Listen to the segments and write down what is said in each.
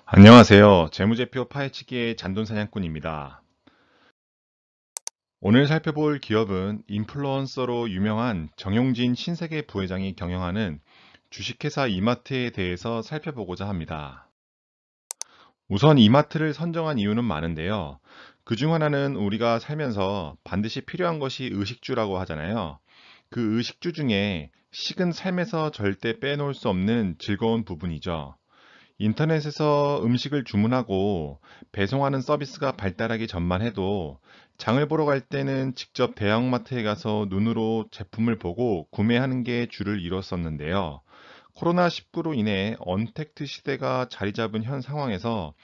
안녕하세요. 재무제표 파헤치기의 잔돈사냥꾼입니다. 오늘 살펴볼 기업은 인플루언서로 유명한 정용진 신세계 부회장이 경영하는 주식회사 이마트에 대해서 살펴보고자 합니다. 우선 이마트를 선정한 이유는 많은데요. 그중 하나는 우리가 살면서 반드시 필요한 것이 의식주라고 하잖아요. 그 의식주 중에 식은 삶에서 절대 빼놓을 수 없는 즐거운 부분이죠. 인터넷에서 음식을 주문하고 배송하는 서비스가 발달하기 전만 해도 장을 보러 갈 때는 직접 대형마트에 가서 눈으로 제품을 보고 구매하는 게 주를 이뤘었는데요. 코로나19로 인해 언택트 시대가 자리 잡은 현 상황에서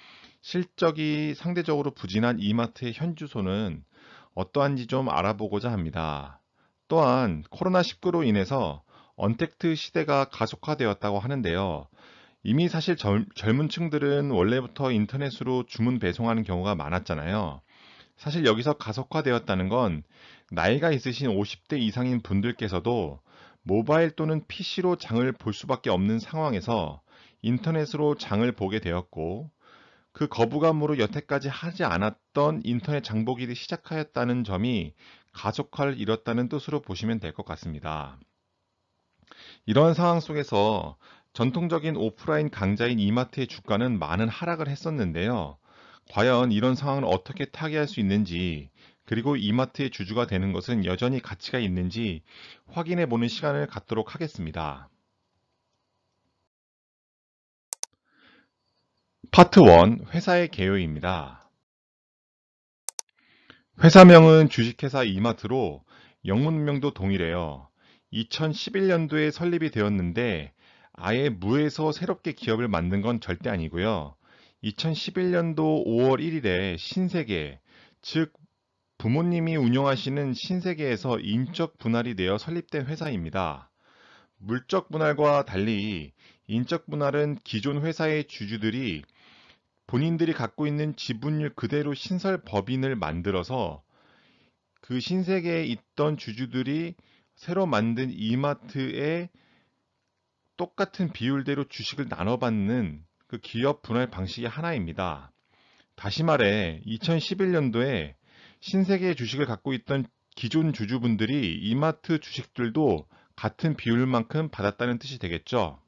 실적이 상대적으로 부진한 이마트의 현 주소는 어떠한지 좀 알아보고자 합니다. 또한 코로나19로 인해서 언택트 시대가 가속화되었다고 하는데요. 이미 사실 젊은 층들은 원래부터 인터넷으로 주문 배송하는 경우가 많았잖아요. 사실 여기서 가속화되었다는 건 나이가 있으신 50대 이상인 분들께서도 모바일 또는 PC로 장을 볼 수밖에 없는 상황에서 인터넷으로 장을 보게 되었고, 그 거부감으로 여태까지 하지 않았던 인터넷 장보기를 시작하였다는 점이 가속화를 이뤘다는 뜻으로 보시면 될 것 같습니다. 이런 상황 속에서 전통적인 오프라인 강자인 이마트의 주가는 많은 하락을 했었는데요. 과연 이런 상황을 어떻게 타개할 수 있는지, 그리고 이마트의 주주가 되는 것은 여전히 가치가 있는지 확인해 보는 시간을 갖도록 하겠습니다. 파트 1, 회사의 개요입니다. 회사명은 주식회사 이마트로 영문명도 동일해요. 2011년도에 설립이 되었는데 아예 무에서 새롭게 기업을 만든 건 절대 아니고요. 2011년도 5월 1일에 신세계, 즉 부모님이 운영하시는 신세계에서 인적 분할이 되어 설립된 회사입니다. 물적 분할과 달리 인적 분할은 기존 회사의 주주들이 본인들이 갖고 있는 지분율 그대로 신설 법인을 만들어서 그 신세계에 있던 주주들이 새로 만든 이마트에 똑같은 비율대로 주식을 나눠받는 그 기업 분할 방식의 하나입니다. 다시 말해 2011년도에 신세계의 주식을 갖고 있던 기존 주주분들이 이마트 주식들도 같은 비율만큼 받았다는 뜻이 되겠죠.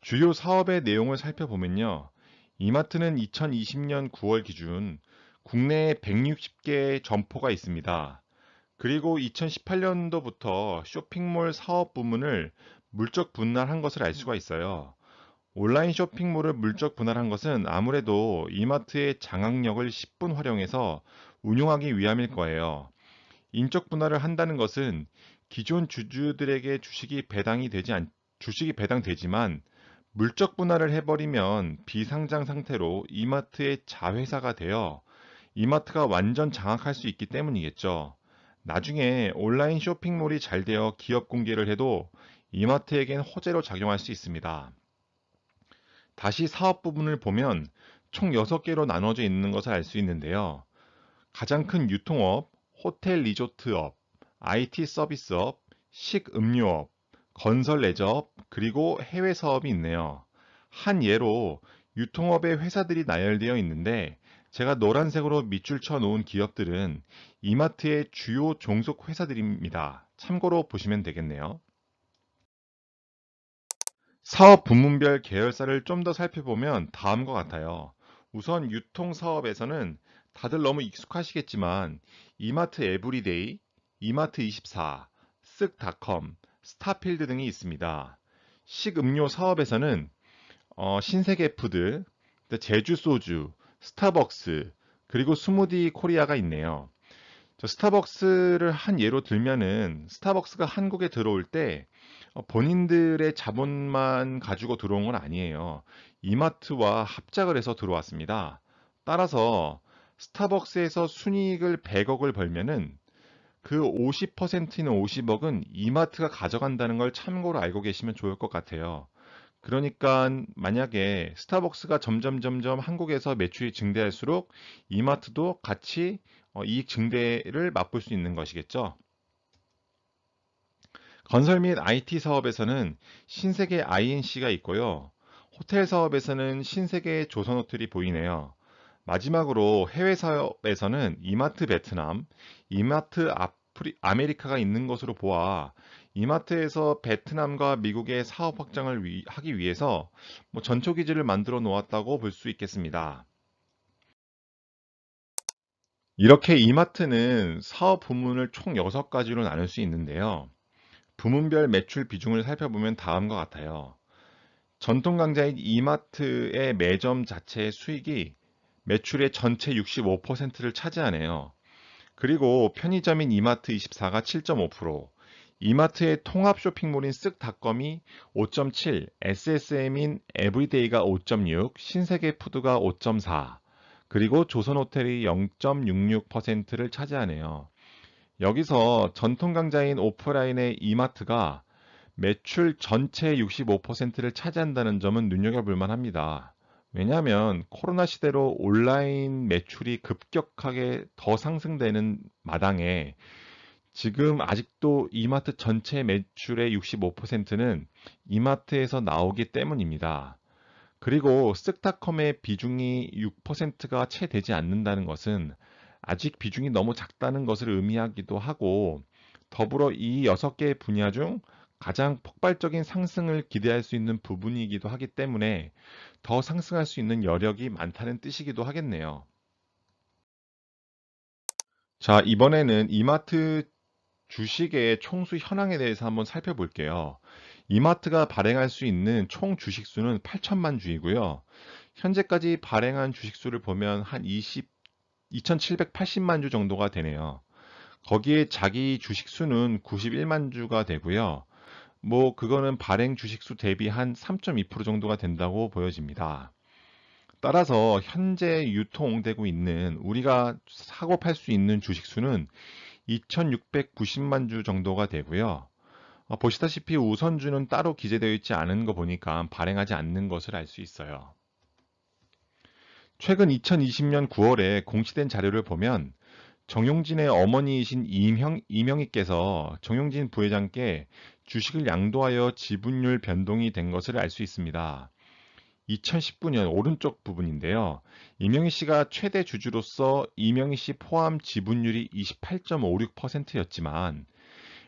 주요 사업의 내용을 살펴보면요. 이마트는 2020년 9월 기준 국내에 160개의 점포가 있습니다. 그리고 2018년도부터 쇼핑몰 사업 부문을 물적 분할한 것을 알 수가 있어요. 온라인 쇼핑몰을 물적 분할한 것은 아무래도 이마트의 장악력을 10분 활용해서 운용하기 위함일 거예요. 인적 분할을 한다는 것은 기존 주주들에게 주식이 배당되지만 물적 분할을 해버리면 비상장 상태로 이마트의 자회사가 되어 이마트가 완전 장악할 수 있기 때문이겠죠. 나중에 온라인 쇼핑몰이 잘 되어 기업 공개를 해도 이마트에겐 호재로 작용할 수 있습니다. 다시 사업 부분을 보면 총 6개로 나눠져 있는 것을 알 수 있는데요. 가장 큰 유통업, 호텔 리조트업, IT 서비스업, 식음료업, 건설 레저업, 그리고 해외 사업이 있네요. 한 예로 유통업의 회사들이 나열되어 있는데 제가 노란색으로 밑줄 쳐 놓은 기업들은 이마트의 주요 종속 회사들입니다. 참고로 보시면 되겠네요. 사업 부문별 계열사를 좀 더 살펴보면 다음과 같아요. 우선 유통사업에서는 다들 너무 익숙하시겠지만 이마트 에브리데이, 이마트24, 쓱닷컴, 스타필드 등이 있습니다. 식음료 사업에서는 신세계푸드, 제주소주, 스타벅스, 그리고 스무디 코리아가 있네요. 스타벅스를 한 예로 들면은 스타벅스가 한국에 들어올 때 본인들의 자본만 가지고 들어온 건 아니에요. 이마트와 합작을 해서 들어왔습니다. 따라서 스타벅스에서 순이익을 100억을 벌면은 그 50%는 50억은 이마트가 가져간다는 걸 참고로 알고 계시면 좋을 것 같아요. 그러니까 만약에 스타벅스가 점점 한국에서 매출이 증대할수록 이마트도 같이 이익 증대를 맛볼 수 있는 것이겠죠. 건설 및 IT 사업에서는 신세계 INC가 있고요. 호텔 사업에서는 신세계 조선호텔이 보이네요. 마지막으로 해외 사업에서는 이마트 베트남, 이마트 아메리카가 있는 것으로 보아 이마트에서 베트남과 미국의 사업 확장을 하기 위해서 전초기지를 만들어 놓았다고 볼 수 있겠습니다. 이렇게 이마트는 사업 부문을 총 6가지로 나눌 수 있는데요. 부문별 매출 비중을 살펴보면 다음과 같아요. 전통 강자인 이마트의 매점 자체의 수익이 매출의 전체 65%를 차지하네요. 그리고 편의점인 이마트24가 7.5%, 이마트의 통합 쇼핑몰인 쓱닷컴이 5.7, SSM인 에브리데이가 5.6, 신세계푸드가 5.4, 그리고 조선호텔이 0.66%를 차지하네요. 여기서 전통 강자인 오프라인의 이마트가 매출 전체의 65%를 차지한다는 점은 눈여겨볼 만합니다. 왜냐하면 코로나 시대로 온라인 매출이 급격하게 더 상승되는 마당에 지금 아직도 이마트 전체 매출의 65%는 이마트에서 나오기 때문입니다. 그리고 쓱닷컴의 비중이 6%가 채 되지 않는다는 것은 아직 비중이 너무 작다는 것을 의미하기도 하고, 더불어 이 6개 분야 중 가장 폭발적인 상승을 기대할 수 있는 부분이기도 하기 때문에 더 상승할 수 있는 여력이 많다는 뜻이기도 하겠네요. 자, 이번에는 이마트 주식의 총수 현황에 대해서 한번 살펴볼게요. 이마트가 발행할 수 있는 총 주식수는 8천만 주이고요. 현재까지 발행한 주식수를 보면 한 2,780만 주 정도가 되네요. 거기에 자기 주식수는 91만 주가 되고요. 그거는 발행 주식수 대비 한 3.2% 정도가 된다고 보여집니다. 따라서 현재 유통되고 있는 우리가 사고 팔 수 있는 주식수는 2,690만 주 정도가 되고요. 보시다시피 우선주는 따로 기재되어 있지 않은 거 보니까 발행하지 않는 것을 알 수 있어요. 최근 2020년 9월에 공시된 자료를 보면 정용진의 어머니이신 이명희께서 정용진 부회장께 주식을 양도하여 지분율 변동이 된 것을 알 수 있습니다. 2019년 오른쪽 부분인데요. 이명희 씨가 최대 주주로서 이명희 씨 포함 지분율이 28.56%였지만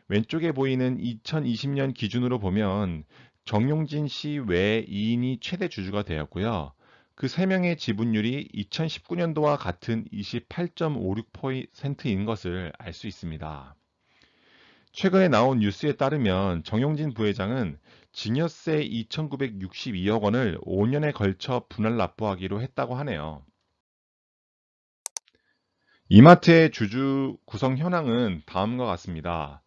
왼쪽에 보이는 2020년 기준으로 보면 정용진 씨 외 2인이 최대 주주가 되었고요. 그 3명의 지분율이 2019년도와 같은 28.56%인 것을 알 수 있습니다. 최근에 나온 뉴스에 따르면 정용진 부회장은 증여세 2,962억 원을 5년에 걸쳐 분할 납부하기로 했다고 하네요. 이마트의 주주 구성 현황은 다음과 같습니다.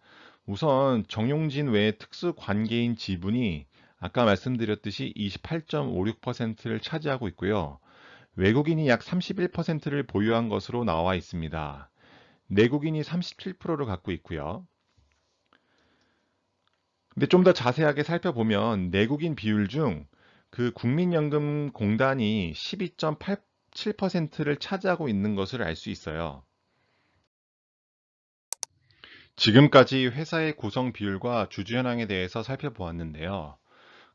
우선 정용진 외 특수 관계인 지분이 아까 말씀드렸듯이 28.56%를 차지하고 있고요. 외국인이 약 31%를 보유한 것으로 나와 있습니다. 내국인이 37%를 갖고 있고요. 근데 좀 더 자세하게 살펴보면 내국인 비율 중 그 국민연금공단이 12.87%를 차지하고 있는 것을 알 수 있어요. 지금까지 회사의 구성 비율과 주주 현황에 대해서 살펴보았는데요.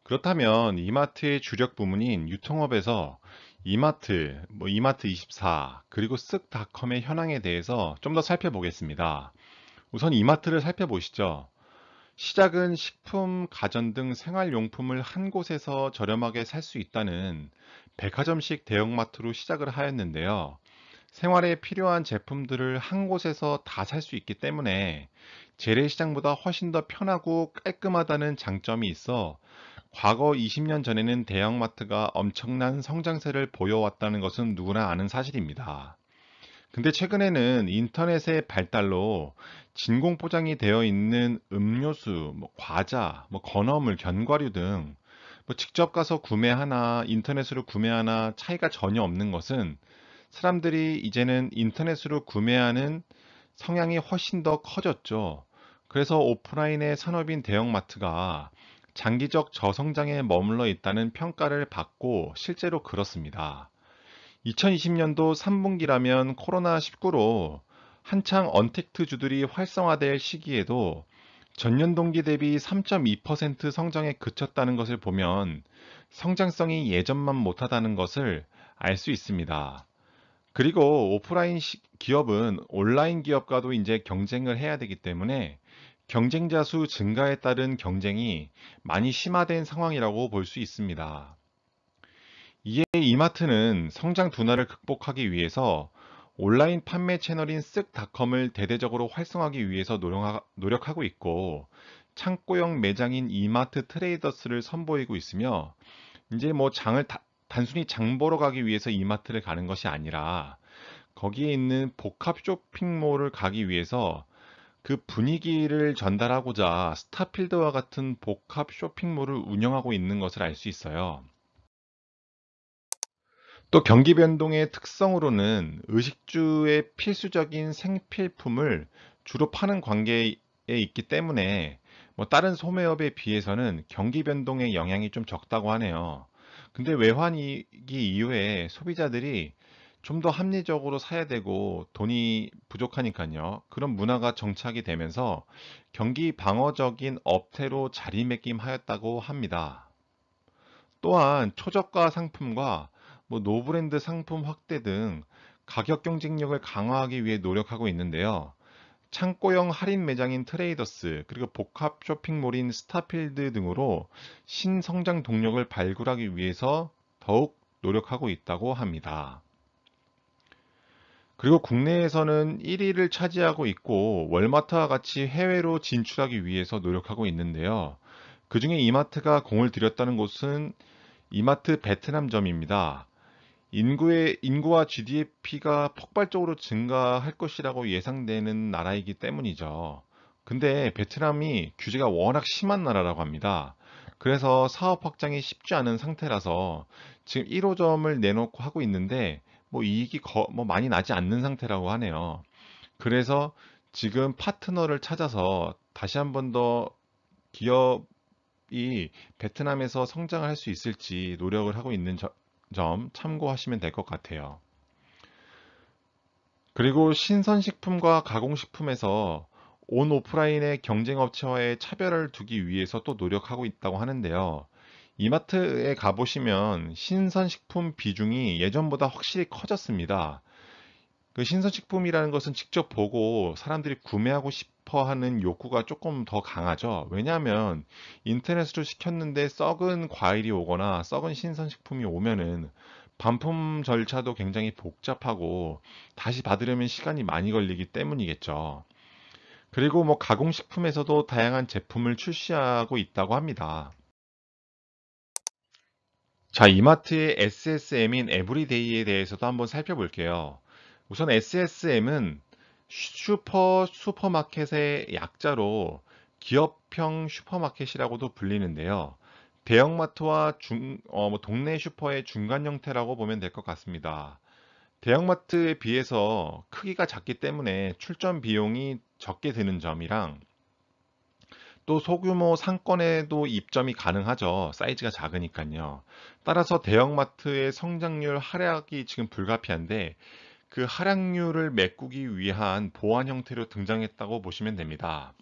그렇다면 이마트의 주력 부문인 유통업에서 이마트, 이마트24, 그리고 쓱닷컴의 현황에 대해서 좀 더 살펴보겠습니다. 우선 이마트를 살펴보시죠. 시작은 식품, 가전 등 생활용품을 한 곳에서 저렴하게 살 수 있다는 백화점식 대형마트로 시작을 하였는데요. 생활에 필요한 제품들을 한 곳에서 다 살 수 있기 때문에 재래시장보다 훨씬 더 편하고 깔끔하다는 장점이 있어 과거 20년 전에는 대형마트가 엄청난 성장세를 보여왔다는 것은 누구나 아는 사실입니다. 근데 최근에는 인터넷의 발달로 진공 포장이 되어 있는 음료수, 과자, 건어물, 견과류 등 직접 가서 구매하나 인터넷으로 구매하나 차이가 전혀 없는 것은 사람들이 이제는 인터넷으로 구매하는 성향이 훨씬 더 커졌죠. 그래서 오프라인의 산업인 대형마트가 장기적 저성장에 머물러 있다는 평가를 받고 실제로 그렇습니다. 2020년도 3분기라면 코로나19로 한창 언택트주들이 활성화될 시기에도 전년 동기 대비 3.2% 성장에 그쳤다는 것을 보면 성장성이 예전만 못하다는 것을 알 수 있습니다. 그리고 오프라인 기업은 온라인 기업과도 이제 경쟁을 해야 되기 때문에 경쟁자 수 증가에 따른 경쟁이 많이 심화된 상황이라고 볼 수 있습니다. 이에 이마트는 성장 둔화를 극복하기 위해서 온라인 판매 채널인 쓱닷컴을 대대적으로 활성화하기 위해서 노력하고 있고, 창고형 매장인 이마트 트레이더스를 선보이고 있으며, 이제 뭐 단순히 장 보러 가기 위해서 이마트를 가는 것이 아니라 거기에 있는 복합 쇼핑몰을 가기 위해서 그 분위기를 전달하고자 스타필드와 같은 복합 쇼핑몰을 운영하고 있는 것을 알 수 있어요. 또 경기 변동의 특성으로는 의식주의 필수적인 생필품을 주로 파는 관계에 있기 때문에 뭐 다른 소매업에 비해서는 경기 변동의 영향이 좀 적다고 하네요. 근데 외환위기 이후에 소비자들이 좀 더 합리적으로 사야 되고 돈이 부족하니까요. 그런 문화가 정착이 되면서 경기 방어적인 업태로 자리매김하였다고 합니다. 또한 초저가 상품과 뭐 노브랜드 상품 확대 등 가격 경쟁력을 강화하기 위해 노력하고 있는데요. 창고형 할인 매장인 트레이더스, 그리고 복합 쇼핑몰인 스타필드 등으로 신성장 동력을 발굴하기 위해서 더욱 노력하고 있다고 합니다. 그리고 국내에서는 1위를 차지하고 있고 월마트와 같이 해외로 진출하기 위해서 노력하고 있는데요. 그중에 이마트가 공을 들였다는 곳은 이마트 베트남점입니다. 인구와 GDP가 폭발적으로 증가할 것이라고 예상되는 나라이기 때문이죠. 근데 베트남이 규제가 워낙 심한 나라라고 합니다. 그래서 사업 확장이 쉽지 않은 상태라서 지금 1호점을 내놓고 하고 있는데 뭐 이익이 뭐 많이 나지 않는 상태라고 하네요. 그래서 지금 파트너를 찾아서 다시 한번 더 기업이 베트남에서 성장을 할 수 있을지 노력을 하고 있는 점 참고하시면 될 것 같아요. 그리고 신선식품과 가공식품에서 온 오프라인의 경쟁업체와의 차별을 두기 위해서 또 노력하고 있다고 하는데요. 이마트에 가보시면 신선식품 비중이 예전보다 확실히 커졌습니다. 그 신선식품이라는 것은 직접 보고 사람들이 구매하고 싶어 하는 욕구가 조금 더 강하죠. 왜냐하면 인터넷으로 시켰는데 썩은 과일이 오거나 썩은 신선식품이 오면은 반품 절차도 굉장히 복잡하고 다시 받으려면 시간이 많이 걸리기 때문이겠죠. 그리고 뭐 가공식품에서도 다양한 제품을 출시하고 있다고 합니다. 자, 이마트의 SSM인 에브리데이에 대해서도 한번 살펴볼게요. 우선 SSM은 슈퍼마켓의 약자로 기업형 슈퍼마켓이라고도 불리는데요. 대형마트와 뭐 동네 슈퍼의 중간 형태라고 보면 될 것 같습니다. 대형마트에 비해서 크기가 작기 때문에 출점 비용이 적게 드는 점이랑 또 소규모 상권에도 입점이 가능하죠. 사이즈가 작으니까요. 따라서 대형마트의 성장률 하락이 지금 불가피한데 그 하락률을 메꾸기 위한 보완 형태로 등장했다고 보시면 됩니다.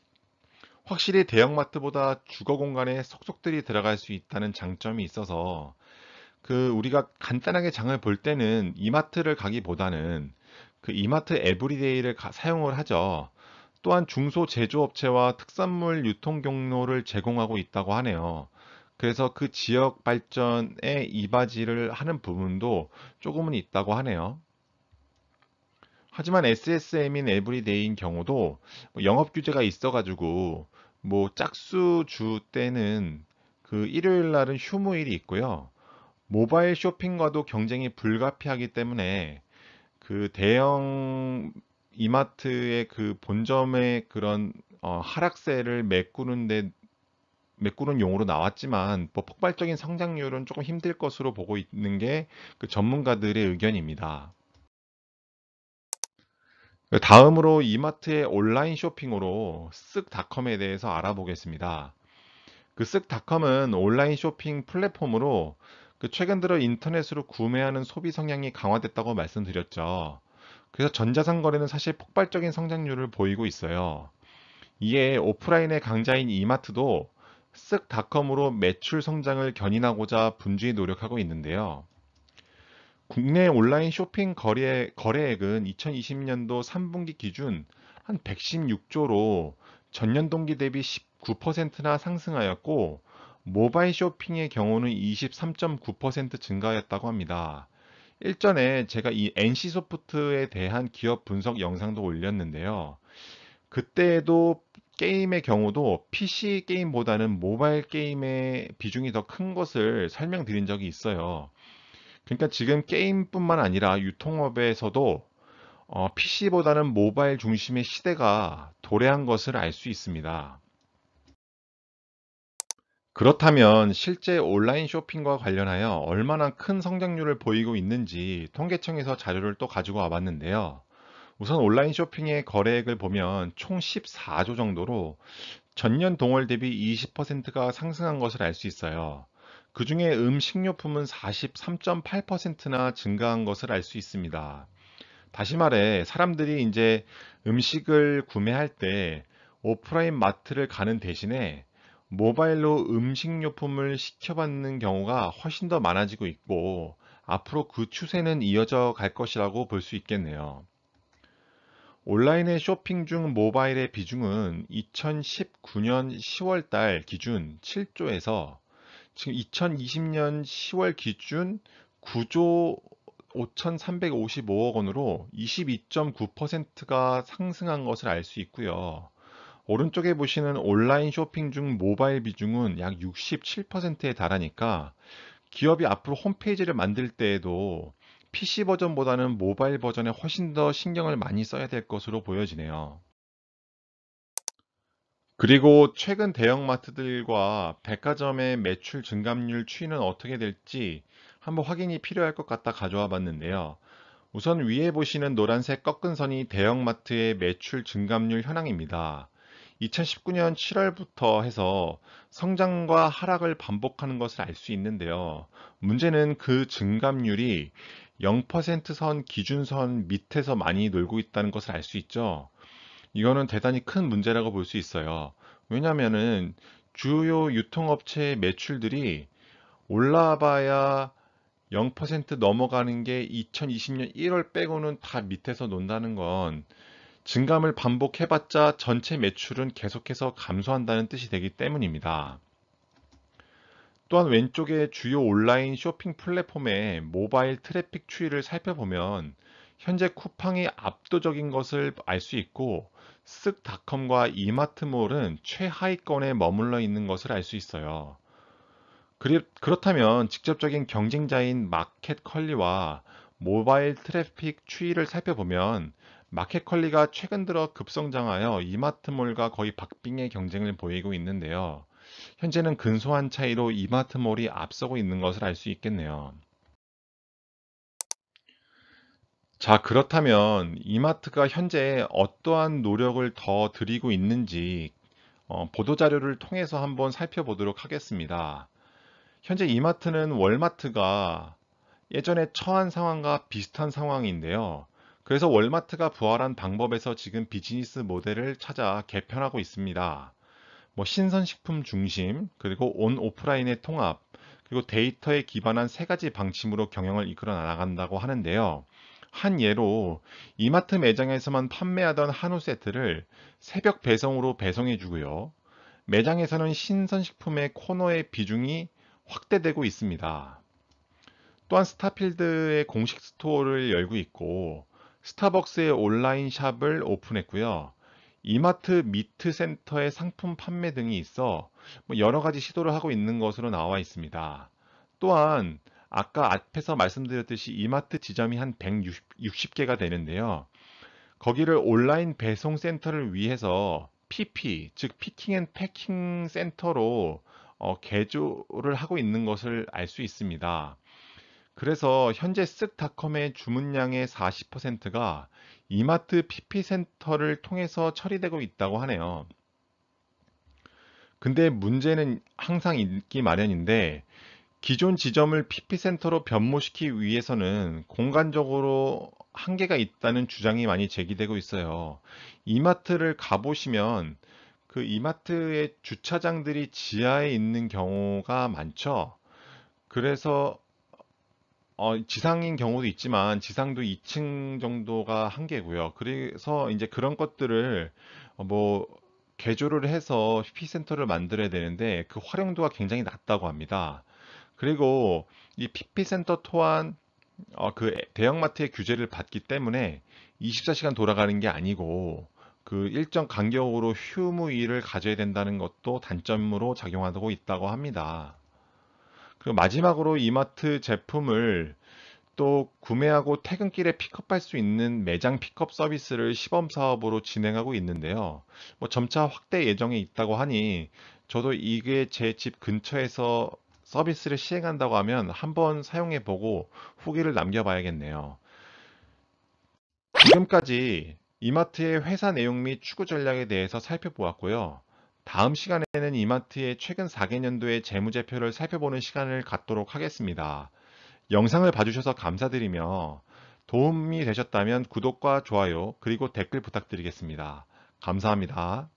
확실히 대형마트보다 주거 공간에 속속들이 들어갈 수 있다는 장점이 있어서 그 우리가 간단하게 장을 볼 때는 이마트를 가기보다는 그 이마트 에브리데이를 사용을 하죠. 또한 중소 제조업체와 특산물 유통 경로를 제공하고 있다고 하네요. 그래서 그 지역 발전에 이바지를 하는 부분도 조금은 있다고 하네요. 하지만 SSM인 에브리데이인 경우도 뭐 영업 규제가 있어가지고 뭐 짝수 주 때는 그 일요일 날은 휴무일이 있고요. 모바일 쇼핑과도 경쟁이 불가피하기 때문에 그 대형 이마트의 그 본점의 그런 하락세를 메꾸는 용으로 나왔지만 뭐 폭발적인 성장률은 조금 힘들 것으로 보고 있는 게 그 전문가들의 의견입니다. 다음으로 이마트의 온라인 쇼핑으로 쓱닷컴에 대해서 알아보겠습니다. 그 쓱닷컴은 온라인 쇼핑 플랫폼으로 그 최근 들어 인터넷으로 구매하는 소비 성향이 강화됐다고 말씀드렸죠. 그래서 전자상 거래는 사실 폭발적인 성장률을 보이고 있어요. 이에 오프라인의 강자인 이마트도 쓱닷컴으로 매출 성장을 견인하고자 분주히 노력하고 있는데요. 국내 온라인 쇼핑 거래액은 2020년도 3분기 기준 한 116조로 전년 동기 대비 19%나 상승하였고, 모바일 쇼핑의 경우는 23.9% 증가하였다고 합니다. 일전에 제가 이 NC소프트에 대한 기업 분석 영상도 올렸는데요. 그때도 게임의 경우도 PC 게임보다는 모바일 게임의 비중이 더 큰 것을 설명드린 적이 있어요. 그러니까 지금 게임뿐만 아니라 유통업에서도 PC보다는 모바일 중심의 시대가 도래한 것을 알 수 있습니다. 그렇다면 실제 온라인 쇼핑과 관련하여 얼마나 큰 성장률을 보이고 있는지 통계청에서 자료를 또 가지고 와봤는데요. 우선 온라인 쇼핑의 거래액을 보면 총 14조 정도로 전년 동월 대비 20%가 상승한 것을 알 수 있어요. 그 중에 음식료품은 43.8%나 증가한 것을 알 수 있습니다. 다시 말해, 사람들이 이제 음식을 구매할 때 오프라인 마트를 가는 대신에 모바일로 음식료품을 시켜받는 경우가 훨씬 더 많아지고 있고, 앞으로 그 추세는 이어져 갈 것이라고 볼 수 있겠네요. 온라인의 쇼핑 중 모바일의 비중은 2019년 10월 달 기준 7조에서 지금 2020년 10월 기준 9조 5,355억 원으로 22.9%가 상승한 것을 알 수 있고요. 오른쪽에 보시는 온라인 쇼핑 중 모바일 비중은 약 67%에 달하니까 기업이 앞으로 홈페이지를 만들 때에도 PC 버전보다는 모바일 버전에 훨씬 더 신경을 많이 써야 될 것으로 보여지네요. 그리고 최근 대형마트들과 백화점의 매출 증감률 추이는 어떻게 될지 한번 확인이 필요할 것 같아 가져와 봤는데요. 우선 위에 보시는 노란색 꺾은 선이 대형마트의 매출 증감률 현황입니다. 2019년 7월부터 해서 성장과 하락을 반복하는 것을 알 수 있는데요. 문제는 그 증감률이 0%선 기준선 밑에서 많이 놀고 있다는 것을 알 수 있죠. 이거는 대단히 큰 문제라고 볼 수 있어요. 왜냐하면은 주요 유통업체의 매출들이 올라봐야 0% 넘어가는 게 2020년 1월 빼고는 다 밑에서 논다는 건 증감을 반복해봤자 전체 매출은 계속해서 감소한다는 뜻이 되기 때문입니다. 또한 왼쪽의 주요 온라인 쇼핑 플랫폼의 모바일 트래픽 추이를 살펴보면 현재 쿠팡이 압도적인 것을 알 수 있고, 쓱닷컴과 이마트몰은 최하위권에 머물러 있는 것을 알 수 있어요. 그렇다면 직접적인 경쟁자인 마켓컬리와 모바일 트래픽 추이를 살펴보면 마켓컬리가 최근 들어 급성장하여 이마트몰과 거의 박빙의 경쟁을 보이고 있는데요. 현재는 근소한 차이로 이마트몰이 앞서고 있는 것을 알 수 있겠네요. 자, 그렇다면 이마트가 현재 어떠한 노력을 더 들이고 있는지 보도자료를 통해서 한번 살펴보도록 하겠습니다. 현재 이마트는 월마트가 예전에 처한 상황과 비슷한 상황인데요. 그래서 월마트가 부활한 방법에서 지금 비즈니스 모델을 찾아 개편하고 있습니다. 뭐 신선식품 중심, 그리고 온 오프라인의 통합, 그리고 데이터에 기반한 세 가지 방침으로 경영을 이끌어 나간다고 하는데요. 한 예로 이마트 매장에서만 판매하던 한우 세트를 새벽 배송으로 배송해 주고요. 매장에서는 신선식품의 코너의 비중이 확대되고 있습니다. 또한 스타필드의 공식 스토어를 열고 있고, 스타벅스의 온라인 샵을 오픈했고요. 이마트 미트 센터의 상품 판매 등이 있어 뭐 여러 가지 시도를 하고 있는 것으로 나와 있습니다. 또한 아까 앞에서 말씀드렸듯이 이마트 지점이 한 160개가 되는데요. 거기를 온라인 배송 센터를 위해서 PP, 즉 피킹 앤 패킹 센터로 개조를 하고 있는 것을 알 수 있습니다. 그래서 현재 쓱닷컴의 주문량의 40%가 이마트 PP 센터를 통해서 처리되고 있다고 하네요. 근데 문제는 항상 있기 마련인데, 기존 지점을 PP센터로 변모시키기 위해서는 공간적으로 한계가 있다는 주장이 많이 제기되고 있어요. 이마트를 가보시면 그 이마트의 주차장들이 지하에 있는 경우가 많죠. 그래서 지상인 경우도 있지만 지상도 2층 정도가 한계고요. 그래서 이제 그런 것들을 뭐 개조를 해서 PP센터를 만들어야 되는데 그 활용도가 굉장히 낮다고 합니다. 그리고 이 PP센터 또한 그 대형마트의 규제를 받기 때문에 24시간 돌아가는 게 아니고 그 일정 간격으로 휴무일을 가져야 된다는 것도 단점으로 작용하고 있다고 합니다. 그리고 마지막으로 이마트 제품을 또 구매하고 퇴근길에 픽업할 수 있는 매장 픽업 서비스를 시범 사업으로 진행하고 있는데요. 뭐 점차 확대 예정에 있다고 하니 저도 이게 제 집 근처에서 서비스를 시행한다고 하면 한번 사용해 보고 후기를 남겨봐야겠네요. 지금까지 이마트의 회사 내용 및 추구 전략에 대해서 살펴보았고요. 다음 시간에는 이마트의 최근 4개년도의 재무제표를 살펴보는 시간을 갖도록 하겠습니다. 영상을 봐주셔서 감사드리며 도움이 되셨다면 구독과 좋아요 그리고 댓글 부탁드리겠습니다. 감사합니다.